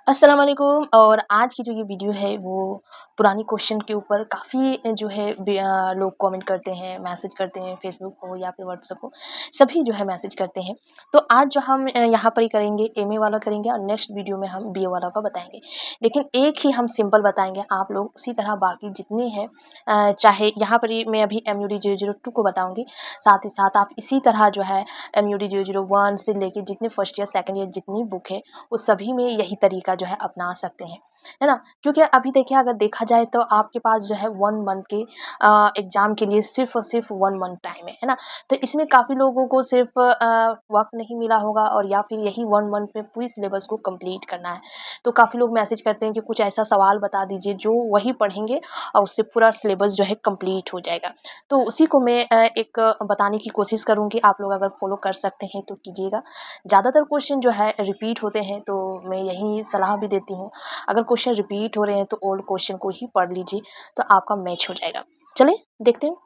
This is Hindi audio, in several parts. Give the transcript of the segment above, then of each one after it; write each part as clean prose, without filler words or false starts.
अस्सलाम वालेकुम। और आज की जो ये वीडियो है वो पुरानी क्वेश्चन के ऊपर काफ़ी जो है लोग कमेंट करते हैं, मैसेज करते हैं, फेसबुक हो या फिर व्हाट्सएप हो, सभी जो है मैसेज करते हैं। तो आज जो हम यहाँ पर ही करेंगे एमए वाला करेंगे और नेक्स्ट वीडियो में हम बीए वाला का बताएंगे। लेकिन एक ही हम सिंपल बताएंगे, आप लोग उसी तरह बाकी जितने हैं चाहे यहाँ पर ही मैं अभी MUD 002 को बताऊँगी, साथ ही साथ आप इसी तरह जो है MUD 001 से लेके जितने फर्स्ट ईयर, सेकंड ईयर जितनी बुक है उस सभी में यही तरीका जो है अपना सकते हैं, है ना? क्योंकि अभी देखिए अगर देखा जाए तो आपके पास जो है 1 मंथ के एग्ज़ाम के लिए सिर्फ़ और सिर्फ़ 1 मंथ टाइम है ना? तो इसमें काफ़ी लोगों को सिर्फ़ वक़्त नहीं मिला होगा और या फिर यही 1 मंथ में पूरी सिलेबस को कंप्लीट करना है। तो काफ़ी लोग मैसेज करते हैं कि कुछ ऐसा सवाल बता दीजिए जो वही पढ़ेंगे और उससे पूरा सिलेबस जो है कंप्लीट हो जाएगा। तो उसी को मैं एक बताने की कोशिश करूँगी, आप लोग अगर फ़ॉलो कर सकते हैं तो कीजिएगा। ज़्यादातर क्वेश्चन जो है रिपीट होते हैं तो मैं यही सलाह भी देती हूँ, अगर क्वेश्चन रिपीट हो रहे हैं तो ओल्ड क्वेश्चन को ही पढ़ लीजिए, तो आपका मैच हो जाएगा। चलिए देखते हैं।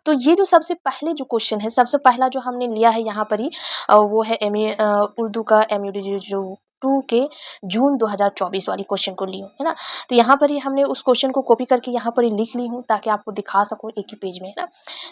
तो ये जो सबसे पहले जो क्वेश्चन है, सबसे पहला जो हमने लिया है यहाँ पर ही वो है एमए उर्दू का MUD जो 2 के जून 2024 वाली क्वेश्चन को ली हूँ, है ना? तो यहाँ पर ही हमने उस क्वेश्चन को कॉपी करके यहाँ पर ही लिख ली हूँ ताकि आपको दिखा सकूँ एक ही पेज में, है ना?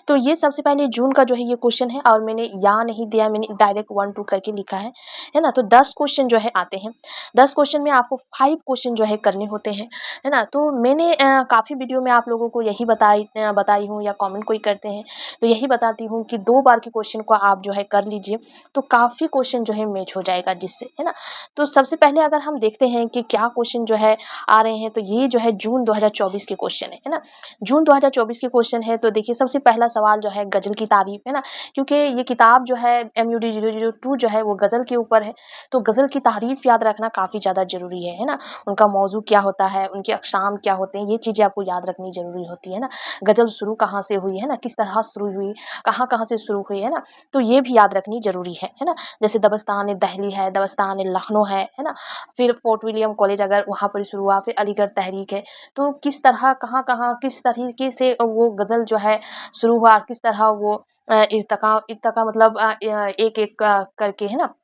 तो ये सबसे पहले जून का जो है ये क्वेश्चन है और मैंने या नहीं दिया, मैंने डायरेक्ट 1-2 करके लिखा है ना? तो 10 क्वेश्चन जो है आते हैं। 10 क्वेश्चन में आपको 5 क्वेश्चन जो है करने होते हैं, है ना? तो मैंने काफ़ी वीडियो में आप लोगों को यही बताई हूँ या कमेंट कोई करते हैं, तो यही बताती हूँ कि 2 बार के क्वेश्चन को आप जो है कर लीजिए, तो काफ़ी क्वेश्चन जो है मैच हो जाएगा जिससे, है ना? तो सबसे पहले अगर हम देखते हैं कि क्या क्वेश्चन जो है आ रहे हैं, तो ये जो है जून 2024 के क्वेश्चन है ना? जून 2024 के क्वेश्चन है, तो देखिए सबसे पहला सवाल जो है गज़ल की तारीफ़, है ना? क्योंकि ये किताब जो है MUD 002 जो है वो गज़ल के ऊपर है, तो गज़ल की तारीफ़ याद रखना काफ़ी ज़्यादा ज़रूरी है ना? उनका मौज़ू क्या होता है, उनके अक़साम क्या होते हैं, ये चीज़ें आपको याद रखनी ज़रूरी होती है ना? गज़ल शुरू कहाँ से हुई, है ना? किस तरह शुरू हुई, कहाँ-कहाँ से शुरू हुई, है ना? तो ये भी याद रखनी ज़रूरी है ना? जैसे दबस्तान-ए-दहली है, दबस्तान-ए-लखनऊ है ना? फिर फोर्ट विलियम कॉलेज अगर वहाँ पर शुरू हुआ, फिर अलीगढ़ तहरीक है, तो किस तरह, कहाँ-कहाँ, किस तरीके से वो गज़ल जो है शुरू हुआ, किस तरह वो इर्तिक़ा इर्तिक़ा मतलब एक-एक करके, है ना?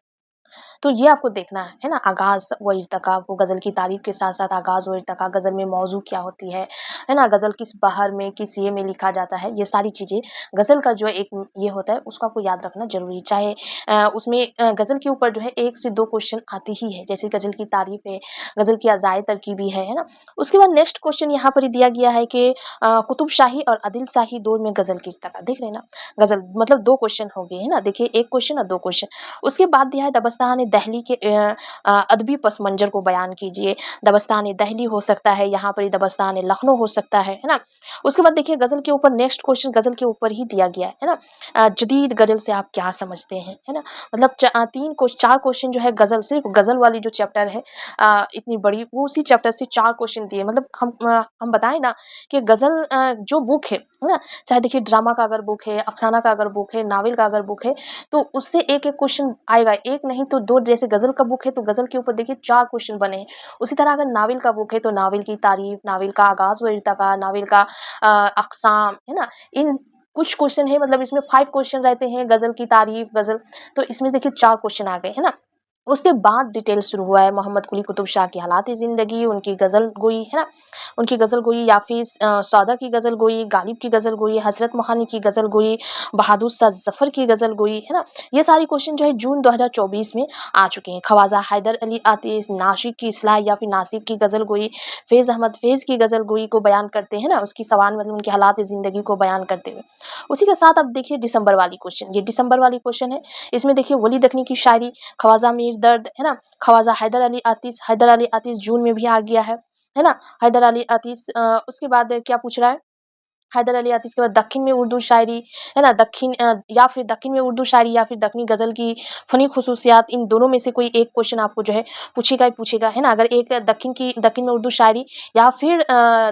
तो ये आपको देखना है ना? आगाज़ व इर्तिक़ा, वो गज़ल की तारीफ़ के साथ-साथ आगाज़ व इर्तिक़ा, गज़ल में मौज़ू क्या होती है ना? गज़ल किस बहर में, किस ये में लिखा जाता है, ये सारी चीज़ें गज़ल का जो एक ये होता है, उसको आपको याद रखना ज़रूरी है। चाहे उसमें गज़ल के ऊपर जो है 1 से 2 क्वेश्चन आते ही है, जैसे गज़ल की तारीफ़ है, गज़ल की अज़ाए तरकीबी है ना? उसके बाद नेक्स्ट क्वेश्चन यहाँ पर ही दिया गया है कि कुतुब शाही और आदिल शाही दौर में गज़ल की इर्तिक़ा, देख रहे हैं ना? गज़ल मतलब 2 क्वेश्चन हो गए, है ना? देखिए 1 क्वेश्चन और 2 क्वेश्चन। उसके बाद दिया है दबस्तान-ए-दहली के अदबी पस मंज़र को बयान कीजिए। दबस्तान-ए-दहली हो सकता है, यहाँ पर ही दबस्तान-ए-लखनऊ हो सकता है ना? उसके बाद देखिए गज़ल के ऊपर नेक्स्ट क्वेश्चन गज़ल के ऊपर ही दिया गया है ना? जदीद गज़ल से आप क्या समझते हैं, है ना? मतलब 4 क्वेश्चन जो है गज़ल, सिर्फ़ गज़ल वाली जो चैप्टर है इतनी बड़ी, वो उसी चैप्टर से 4 क्वेश्चन दिए। मतलब हम बताएँ ना कि गज़ल जो बुक है ना? चाहे देखिए ड्रामा का अगर बुक है, अफ़साना का अगर बुक है, नावल का अगर बुक है, तो उससे एक-एक क्वेश्चन आएगा, 1 नहीं तो 2। जैसे गज़ल का बुक है, तो गज़ल के ऊपर देखिए 4 क्वेश्चन बने हैं। उसी तरह अगर नावल का बुक है, तो नावल की तारीफ़, नावल का आगाज़ व इर्तिक़ा, नावल का अक़साम, है ना? इन कुछ क्वेश्चन है, मतलब इसमें 5 क्वेश्चन रहते हैं, गज़ल की तारीफ़, गज़ल, तो इसमें देखिए 4 क्वेश्चन आ गए, है ना? उसके बाद डिटेल शुरू हुआ है मोहम्मद कुली कुतुब शाह की हालात-ए-ज़िंदगी, उनकी गज़ल गोई, है ना? उनकी गज़ल गोई, याफ़िज़ सौदा की गज़ल गोई, गालिब की गज़ल गोई, हज़रत मोहानी की गज़ल गोई, बहादुर शाह ज़फ़र की गज़ल गोई, है ना? ये सारी क्वेश्चन जो है जून 2024 में आ चुके हैं। ख्वाजा हैदर अली आतिश नाशिक की इस्लाह या फिर नासिक की गज़ल गोई, फ़ैज़ अहमद फ़ैज़ की गज़ल गोई को बयान करते हैं ना, उसकी सवाल मतलब उनकी हालात-ए-ज़िंदगी को बयान करते हुए। उसी के साथ अब देखिए दिसंबर वाली क्वेश्चन, ये दिसंबर वाली क्वेश्चन है। इसमें देखिए वली दखनी की शायरी, ख्वाजा मीर दर्द, है ना? ख्वाजा हैदर अली आतिश जून में भी आ गया है ना? हैदर अली आतिश उसके बाद क्या पूछ रहा है? हैदर अली आतिश के बाद दक्षिण में उर्दू शायरी, है ना, या फिर दक्षिण में उर्दू शायरी या फिर दक्षिणी गज़ल की फ़नी ख़ुसूसियात, इन दोनों में से कोई एक क्वेश्चन आपको जो है पूछेगा ही पूछेगा, है ना। अगर एक दक्षिण में उर्दू शायरी या फिर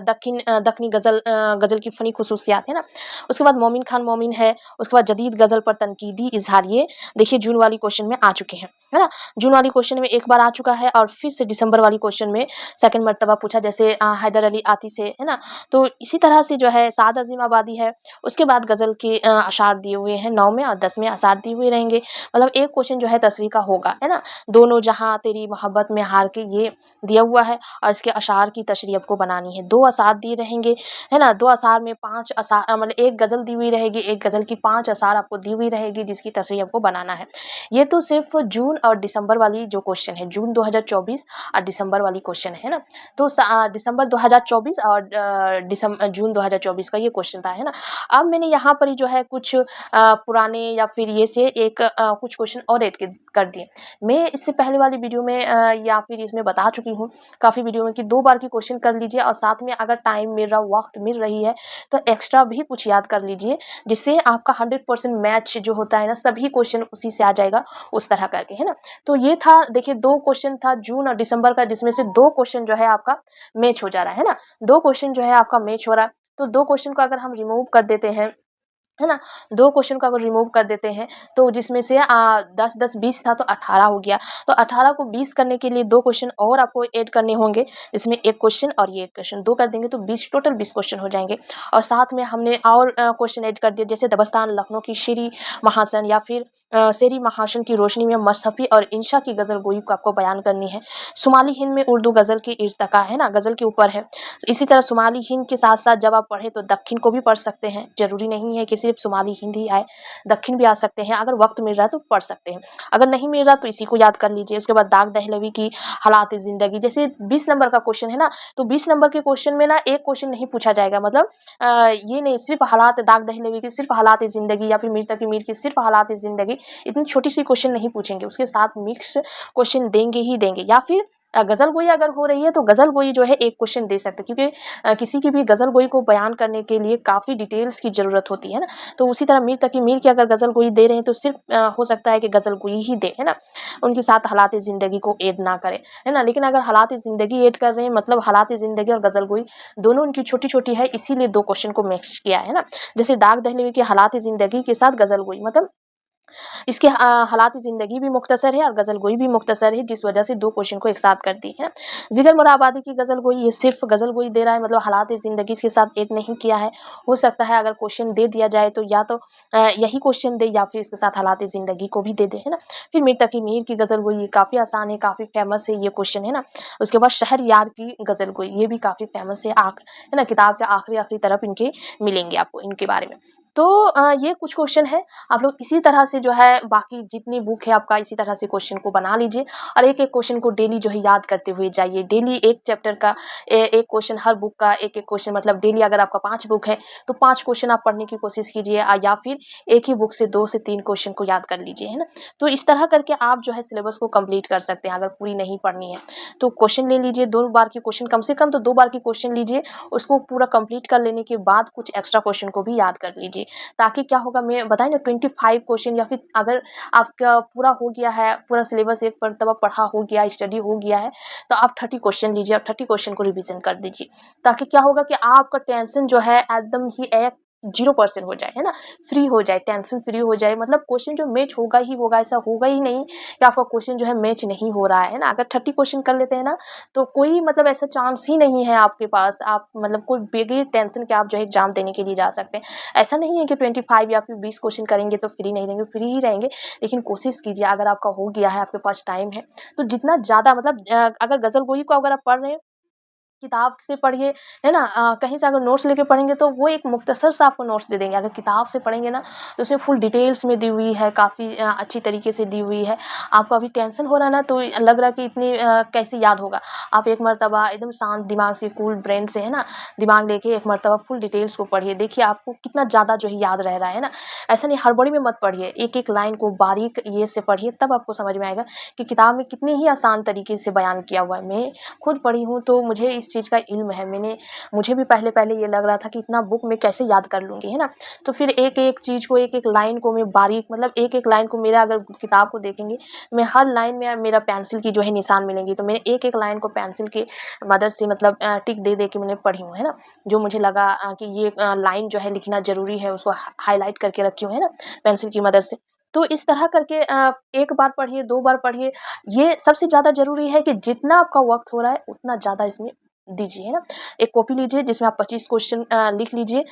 दक्षिणी गज़ल की फ़नी ख़ुसूसियात, है ना। उसके बाद मोमिन खान मोमिन है, उसके बाद जदीद गज़ल पर तनकीदी इज़हार, ये देखिए जून वाली क्वेश्चन में आ चुके हैं, है ना। जून वाली क्वेश्चन में एक बार आ चुका है और फिर से दिसंबर वाली क्वेश्चन में सेकंड मर्तबा पूछा, जैसे हैदर अली आतिश से, है ना। तो इसी तरह से जो है साद अज़ीम आबादी है, उसके बाद गज़ल के अशार दिए हुए हैं 9 में और 10 में अशार दिए हुए रहेंगे। मतलब एक क्वेश्चन जो है तसरीह का होगा, है ना। दोनों जहाँ तेरी मोहब्बत में हार के, ये दिया हुआ है और इसके अशार की तशरीह आपको बनानी है। 2 अशार दिए रहेंगे, है ना। 2 अशार में 5 अशार, मतलब एक गज़ल दी हुई रहेगी, एक गज़ल की 5 अशार आपको दी हुई रहेगी जिसकी तशरीह आपको बनाना है। ये तो सिर्फ जून और दिसंबर वाली जो क्वेश्चन है, जून 2024 और दिसंबर वाली क्वेश्चन है ना। तो दिसंबर 2024 और जून 2024 का ये क्वेश्चन था, है ना। अब मैंने यहाँ पर ही जो है कुछ पुराने या फिर ये से एक कुछ क्वेश्चन और ऐड कर दिए। मैं इससे पहले वाली वीडियो में या फिर इसमें बता चुकी हूँ काफ़ी वीडियो में कि 2 बार की क्वेश्चन कर लीजिए और साथ में अगर टाइम मिल रहा, वक़्त मिल रही है तो एक्स्ट्रा भी कुछ याद कर लीजिए, जिससे आपका 100% मैच जो होता है ना, सभी क्वेश्चन उसी से आ जाएगा, उस तरह करके, है ना। तो ये था, देखिए 2 क्वेश्चन था जून और दिसंबर का, जिसमें से 2 क्वेश्चन जो है आपका मैच हो जा रहा है ना। 2 क्वेश्चन जो है आपका मैच हो रहा है। तो 2 क्वेश्चन को अगर हम रिमूव कर देते हैं, है ना, 2 क्वेश्चन को अगर रिमूव कर देते हैं तो जिसमें से 10-10 20 था तो 18 हो गया। तो 18 को 20 करने के लिए 2 क्वेश्चन और आपको ऐड करने होंगे। इसमें 1 क्वेश्चन और ये 1 क्वेश्चन 2 कर देंगे तो 20, टोटल 20 क्वेश्चन हो जाएँगे। और साथ में हमने और क्वेश्चन ऐड कर दिए, जैसे दबस्तान लखनऊ की शेरी महासन या फिर शेरी महासन की रोशनी में मसहफ़ी और इंशा की गज़ल गोई को आपको बयान करनी है। शुमाली हिंद में उर्दू गज़ल की इर्तिका, है ना, गज़ल के ऊपर है। इसी तरह शुमाली हिंद के साथ-साथ जब आप पढ़ें तो दक्षिण को भी पढ़ सकते हैं। ज़रूरी नहीं है कि सिर्फ़ शुमाली हिंद ही आए, दक्षिण भी आ सकते हैं। अगर वक़्त मिल रहा है तो पढ़ सकते हैं। अगर नहीं मिल रहा तो इसी को याद कर लीजिए। उसके बाद दाग दहलवी की हालात-ए-ज़िंदगी, जैसे 20 नंबर का क्वेश्चन है ना, तो 20 नंबर के क्वेश्चन में ना एक क्वेश्चन नहीं पूछा जाएगा। मतलब ये नहीं सिर्फ़ हालात दाग दहलवी की सिर्फ़ हालात-ए-ज़िंदगी या फिर मीर तकी मीर की सिर्फ़ हालात-ए-ज़िंदगी, इतनी छोटी-सी क्वेश्चन नहीं पूछेंगे। उसके साथ मिक्स क्वेश्चन देंगे ही देंगे। या फिर गज़ल गोई अगर हो रही है तो गज़ल गोई जो है एक क्वेश्चन दे सकते हैं, क्योंकि किसी की भी गज़ल गोई को बयान करने के लिए काफ़ी डिटेल्स की ज़रूरत होती है ना। तो उसी तरह मीर तकी मीर की अगर गज़ल गोई दे रहे हैं तो सिर्फ़ हो सकता है कि गज़ल गोई ही दें, है ना। उनके साथ हालात-ए-ज़िंदगी को ऐड ना करें, है ना। लेकिन अगर हालात-ए-ज़िंदगी ऐड कर रहे हैं, मतलब हालात-ए-ज़िंदगी और गज़ल गोई दोनों उनकी छोटी-छोटी है, इसीलिए 2 क्वेश्चन को मिक्स किया है ना। जैसे दाग दहलवी की हालात-ए-ज़िंदगी के साथ गज़ल गोई, मतलब इसके हालात ज़िंदगी भी मुख्तसर है और गज़ल गोई भी मुख्तसर है, जिस वजह से 2 क्वेश्चन को एक साथ कर दी है। जिगर मोराबादी की गज़ल गोई, ये सिर्फ़ गज़ल गोई दे रहा है, मतलब हालात ज़िंदगी के साथ ऐड नहीं किया है। हो सकता है अगर क्वेश्चन दे दिया जाए तो या तो यही क्वेश्चन दे या फिर इसके साथ हालात ज़िंदगी को भी दे दे, है ना। फिर मीर तकी मीर की गज़ल गोई, ये काफ़ी आसान है, काफ़ी फ़ेमस है ये क्वेश्चन, है ना। उसके बाद शहरयार की गज़ल गोई, ये भी काफ़ी फ़ेमस है, है ना। किताब के आखिरी तरफ इनके मिलेंगे आपको इनके बारे में। तो ये कुछ क्वेश्चन है। आप लोग इसी तरह से जो है बाकी जितनी बुक है आपका, इसी तरह से क्वेश्चन को बना लीजिए और एक-एक क्वेश्चन को डेली जो है याद करते हुए जाइए। डेली एक चैप्टर का एक क्वेश्चन, हर बुक का एक-एक क्वेश्चन, मतलब डेली अगर आपका 5 बुक है तो 5 क्वेश्चन आप पढ़ने की कोशिश कीजिए, या फिर एक ही बुक से 2 से 3 क्वेश्चन को याद कर लीजिए, है ना। तो इस तरह करके आप जो है सिलेबस को कंप्लीट कर सकते हैं। अगर पूरी नहीं पढ़नी है तो क्वेश्चन ले लीजिए, 2 बार की क्वेश्चन, कम से कम तो 2 बार की क्वेश्चन लीजिए, उसको पूरा कंप्लीट कर लेने के बाद कुछ एक्स्ट्रा क्वेश्चन को भी याद कर लीजिए। ताकि क्या होगा, मैं बताई ना 25 क्वेश्चन, या फिर अगर आपका पूरा हो गया है, पूरा सिलेबस एक मर्तबा पढ़ा हो गया, स्टडी हो गया है, तो आप 30 क्वेश्चन लीजिए और 30 क्वेश्चन को रिवीजन कर दीजिए। ताकि क्या होगा कि आपका टेंशन जो है एकदम ही 0% हो जाए, है ना। फ्री हो जाए, टेंशन फ्री हो जाए, मतलब क्वेश्चन जो मैच होगा ही होगा, ऐसा होगा ही नहीं कि आपका क्वेश्चन जो है मैच नहीं हो रहा है ना। अगर 30 क्वेश्चन कर लेते हैं ना, तो कोई मतलब ऐसा चांस ही नहीं है आपके पास, आप मतलब कोई बगैर टेंशन के आप जो है एग्जाम देने के लिए जा सकते हैं। ऐसा नहीं है कि 25 या फिर 20 क्वेश्चन करेंगे तो फ्री नहीं रहेंगे, फ्री ही रहेंगे। लेकिन कोशिश कीजिए, अगर आपका हो गया है, आपके पास टाइम है, तो जितना ज़्यादा, मतलब अगर गज़ल गोई को अगर आप पढ़ रहे हैं, किताब से पढ़िए, है ना। कहीं से अगर नोट्स लेके पढ़ेंगे तो वो एक मुख्तसर सा आपको नोट्स दे देंगे। अगर किताब से पढ़ेंगे ना तो उसमें फुल डिटेल्स में दी हुई है, काफ़ी अच्छी तरीके से दी हुई है। आपको अभी टेंशन हो रहा है ना, तो लग रहा है कि इतनी कैसे याद होगा। आप एक मर्तबा एकदम शांत दिमाग से, कूल ब्रेन से, है ना, दिमाग लेके एक मर्तबा फुल डिटेल्स को पढ़िए। देखिए आपको कितना ज़्यादा जो है याद रह रहा है ना। ऐसा नहीं हड़बड़ी में मत पढ़िए, एक-एक लाइन को बारीक ये से पढ़िए, तब आपको समझ में आएगा कि किताब में कितनी ही आसान तरीके से बयान किया हुआ है। मैं खुद पढ़ी हूँ तो मुझे इस इस चीज़ का इल्म है। मुझे भी पहले-पहले ये लग रहा था कि इतना बुक मैं कैसे याद कर लूँगी, है ना? तो फिर एक-एक चीज़ को, एक-एक लाइन को मैं बारीक, मतलब एक-एक लाइन को, मेरा अगर किताब को देखेंगे, मैं हर लाइन में मेरा पेंसिल की जो है निशान मिलेंगी। तो मैंने एक-एक लाइन को पेंसिल की मदद से, मतलब टिक दे-दे के मैंने पढ़ी हूँ, है ना? जो मुझे लगा कि ये लाइन जो है लिखना ज़रूरी है, उसको हाइलाइट करके रखी हूँ, है ना? पेंसिल की मदद से। तो इस तरह करके 1 बार पढ़िए, 2 बार पढ़िए। ये सबसे ज़्यादा ज़रूरी है कि जितना आपका वक़्त हो रहा है, उतना ज़्यादा इसमें दीजिए, है ना? एक कॉपी लीजिए जिसमें आप 25 क्वेश्चन लिख लीजिए।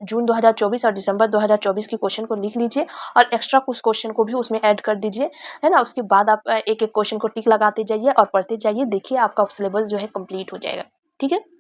जून 2024 और दिसंबर 2024 के क्वेश्चन को लिख लीजिए और एक्स्ट्रा कुछ क्वेश्चन को भी उसमें ऐड कर दीजिए, है ना? उसके बाद आप एक-एक क्वेश्चन को टिक लगाते जाइए और पढ़ते जाइए। देखिए आपका सिलेबस जो है कंप्लीट हो जाएगा। ठीक है?